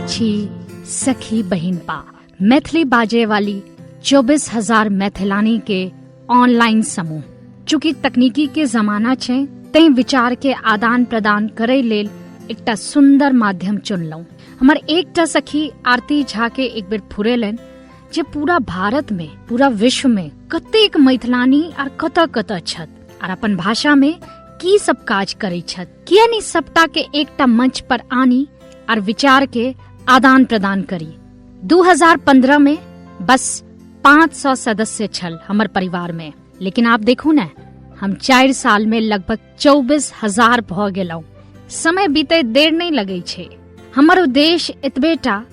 छी सखी बहिनपा मैथिली बाजे वाली 24,000 मैथिलानी के ऑनलाइन समूह। चूँकि तकनीकी के जमाना छै तै विचार के आदान प्रदान करे लेल एकटा सुंदर माध्यम चुनलहुँ। हमर एकटा सखी आरती झा के एक बेर फुरेलन जे पूरा भारत में पूरा विश्व में कतेक मैथिलानी आर कत छत आर अपन भाषा में की सब काज करे छत, किया नहीं सबटा के एकटा मंच पर आनी और विचार के आदान प्रदान करी। 2015 में बस 500 सदस्य छल हमर परिवार में, लेकिन आप देखू न हम 4 साल में लगभग 24,000 भ गेलौ। समय बीते देर नहीं लगे छे। हमर उद्देश्य एतबेटा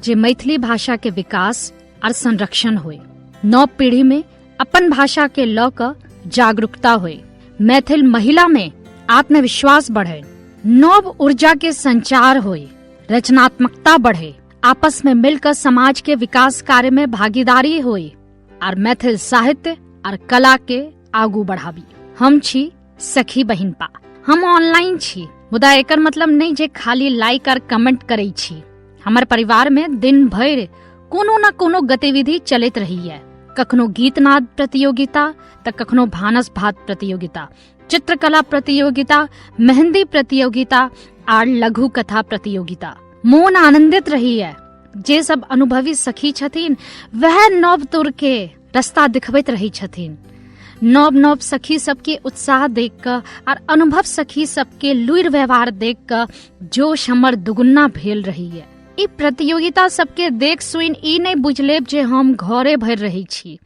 जे मैथिली भाषा के विकास और संरक्षण होए, नव पीढ़ी में अपन भाषा के ल क जागरूकता होए, मैथिल महिला में आत्मविश्वास बढ़े, नव ऊर्जा के संचार होए, रचनात्मकता बढ़े, आपस में मिलकर समाज के विकास कार्य में भागीदारी होए और मैथिल साहित्य और कला के आगू बढ़ाबी। हम छी सखी बहिनपा। हम ऑनलाइन छी, मुदा एकर मतलब नहीं जे खाली लाइक और कमेंट करे छी। हमर परिवार में दिन भर कोनो न कोनो गतिविधि चलत रही है। कखनो गीत नाद प्रतियोगिता त कखनो भानस भात प्रतियोगिता, चित्रकला प्रतियोगिता, मेहंदी प्रतियोगिता और लघु कथा प्रतियोगिता। मोन आनंदित रही है। जे सब अनुभवी सखी छथिन वह नव तुर के रास्ता दिखबैत रही छथिन। नव सखी सबके उत्साह देख कर और अनुभव सखी सबके लुइर व्यवहार देख कर जोश हमर दुगुना भेल रही है। ई प्रतियोगिता सबके देख सुन ई नहीं बुझलेब जे हम घरे भर रही छी,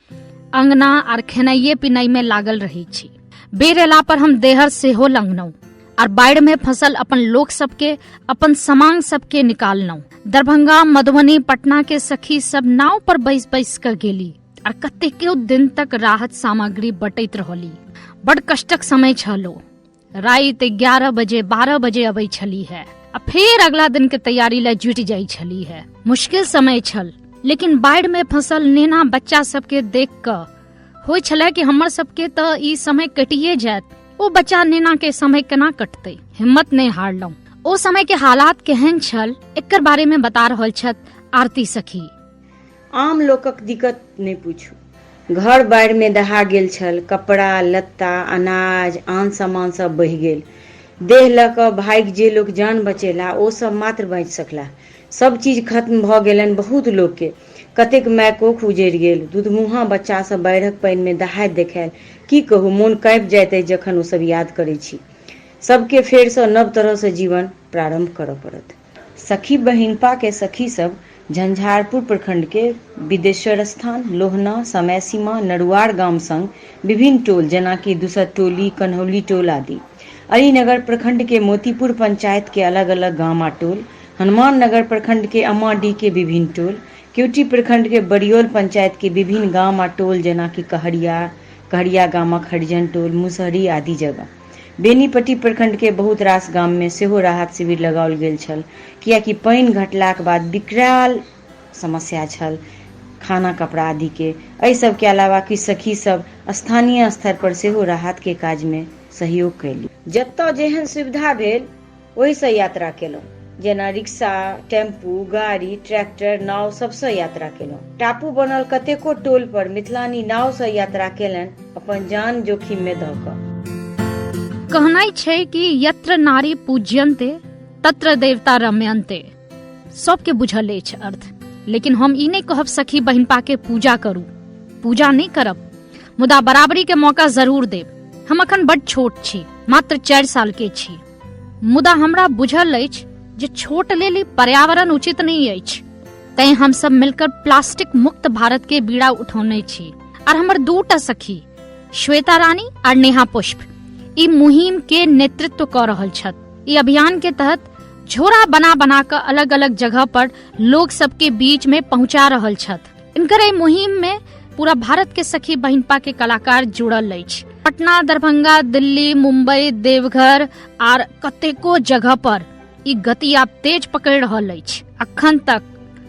अंगना और खेनाइये पिनाई में लागल रही छी। बेर एला पर हम देहर सेहो लंघनौ और बाढ़ में फसल अपन लोक सबके अपन समांग सबके निकालनौ। दरभंगा, मधुबनी, पटना के सखी सब नाव पर बैस कर गेली और कतेको दिन तक राहत सामग्री बटैत रहली। बड़ कष्टक समय छलो। रात 11 बजे 12 बजे अबै छली है आ फिर अगला दिन के तैयारी ला जुट जाई छली है। मुश्किल समय छल, लेकिन बाढ़ में फसल नेना बच्चा सबके देख कर होय छले कि हमर सबके त ई समय कटिए जायत। ओ बच्चा नेना के समय केना कटते, हिम्मत नहीं हारलौ। ओ समय के हालात केहन छल एकर बारे में बता रहल छत आरती सखी। आम लोकक दिक्कत नहीं पूछू। घर बाढ़ में दहा गेल छल, कपड़ा लत्ता अनाज आन सामान सब बहि गेल। देह ल क भागि जे लोग जान बचेला ओ सब मात्र बच सकला। सब चीज खत्म भ गेलन बहुत लोग के। कतेक माय कोख उजड़ि गेल। दूधमुहा बच्चा सब बाढ़िक पानि में दहाइत देखायल। की कहू, मोन काँपि जाइत अछि जखन ओ सब याद करै छी। सबके फेर से नव तरह से जीवन प्रारंभ करऽ पड़त। सखी बहिनपा के सखी सब झंझारपुर प्रखंड के विदेश्वर स्थान, लोहना, समय सीमा, नरुआर गाम संग विभिन्न टोल जेना कि दुसत टोली, कन्हौली टोल आदि, अलीनगर प्रखंड के मोतीपुर पंचायत के अलग अलग गामा टोल, हनुमान नगर प्रखंड के अम्माडी के विभिन्न टोल, केवटी प्रखंड के बड़ियोल पंचायत के विभिन्न गामा टोल जेना कि कहरिया गामक हरिजन टोल, मुसहरी आदि जगह। बेनीपट्टी प्रखंड के बहुत रास गाम में सेहो राहत शिविर लगाओल गेल छल, कियाकि पानि घटलाक बाद विकराल समस्या छल खाना कपड़ा आदि के। एहि सब के अलावा कि सखी सब स्थानीय स्तर पर सेहो राहत के काज में सहयोग कैली। जतऽ जेहन सुविधा भेल ओहि से यात्रा केलहुँ, जेना रिक्शा, टेम्पू, गाड़ी, ट्रैक्टर, नाव सबसँ यात्रा केलहुँ। टापू बनल कतेको टोल पर मिथिलानी नाव से यात्रा केलनि अपन जान जोखिम में दऽ कऽ। कहनाइ छै कि यत्र नारी पूज्यन्ते तत्र देवता रम्यन्ते। सबके बुझल अछि अर्थ, लेकिन हम ई नहीं कहब सखी बहिनपा के पूजा करू, पूजा नहीं करब, मुदा बराबरी के मौका जरूर देब। हम अखन बड़ छोट छी, मात्र 4 साल के छी, मुदा हमरा बुझल अछि जे छोट लेल पर्यावरण उचित नहीं अछि। तैं हम सब मिलकर प्लास्टिक मुक्त भारत के बीड़ा उठौने छी और हमर 2टा सखी श्वेता रानी और नेहा पुष्प ई मुहिम के नेतृत्व कर रहल छथ। ई अभियान के तहत झोरा बना कर अलग अलग जगह पर लोग सबके बीच में पहुंचा रहल छथ। इनकर ई मुहिम में पूरा भारत के सखी बहिनपा के कलाकार जुड़ल अछि। पटना, दरभंगा, दिल्ली, मुंबई, देवघर और कतेको जगह पर ई गति आब तेज पकड़ रहल अछि। अखन तक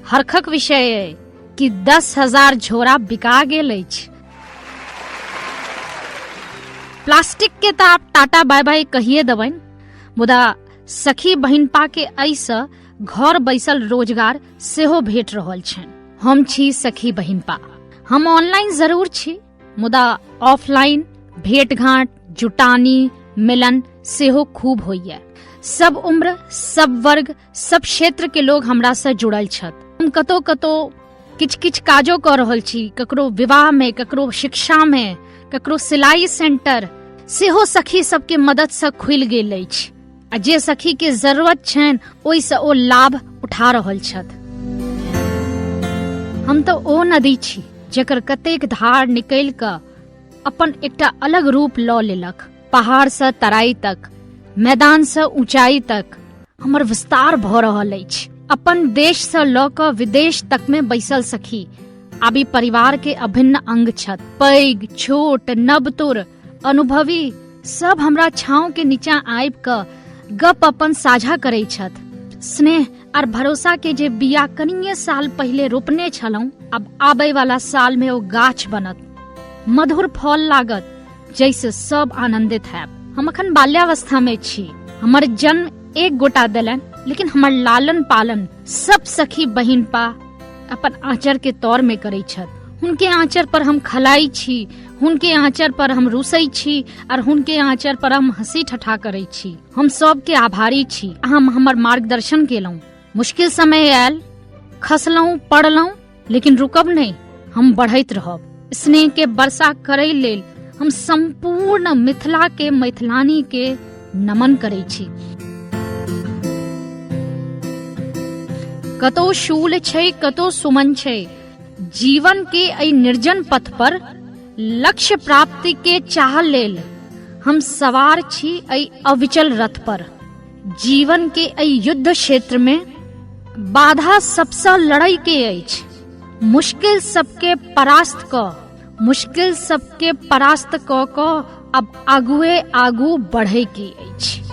हरखक विषय है कि 10,000 झोरा बिका गेल अछि। प्लास्टिक के तो आप टाटा बाय बाय कहिए देबनि, मुदा सखी बहिनपा के ऐसा घर बैसल रोजगार सेहो भेट रहल छनि। हम छी सखी बहिनपा। हम ऑनलाइन जरूर छी, मुदा ऑफलाइन भेंट घाट, जुटानी, मिलन सेहो खूब होइए। सब उम्र, सब वर्ग, सब क्षेत्र के लोग हमरा से जुड़ल छथि। हम कतो कतो किछ किछ काजो कर रहल छी, ककरो विवाह में, ककरो शिक्षा में, ककरो सिलाई सेंटर सेहो सखी सबके मदद से खुलि गेल अछि। आ जे सखी के जरूरत छनि ओहि से ओ लाभ उठा रहल छथि। हम तो ओ नदी छी जेकर कतेक धार निकलि कऽ अपन एकटा अलग रूप लऽ लेलक। पहाड़ से तराई तक, मैदान से ऊंचाई तक हमर विस्तार भऽ रहल अछि। अपन देश से लऽ कऽ विदेश तक में बैसल सखी आबी परिवार के अभिन्न अंग छथि। पैघ, छोट, नवतुर, अनुभवी सब हमरा छांव के नीचा आबि कऽ गप अपन साझा करै छथि। स्नेह और भरोसा के जे बिया कनिये साल पहले रोपने छलहुं, अब आबे वाला साल में ओ गाछ बनत, मधुर फल लागत, जैसे सब आनंदित हैब। हम अखन बाल्यावस्था में छी। हमर जन्म एक गोटा देलन, लेकिन हमर लालन पालन सब सखी बहिन पा अपन आंचर के तौर में करै छथि। हुनके आंचर पर हम खलाई छी, हुनके आंचर पर हम रुसै छी और हुनके आंचर पर हम हंसी ठठा करै छी। हम सब के आभारी छी। हम हमर मार्गदर्शन केलहुं। मुश्किल समय आयल, खसलहुं, पड़लहुं, लेकिन रुकब नहीं, हम बढ़ैत रहब। स्नेह के वर्षा करै लेल हम संपूर्ण मिथिला के मैथिलानी के नमन करै छी। कतो शूल छै, कतो सुमन छै। जीवन के एहि निर्जन पथ पर लक्ष्य प्राप्ति के चाह लेल हम सवार छी एहि अविचल रथ पर। जीवन के एहि युद्ध क्षेत्र में बाधा सबसे लड़ाई के अछि। मुश्किल सबके परास्त क अब आगुए आगू बढ़े के अछि।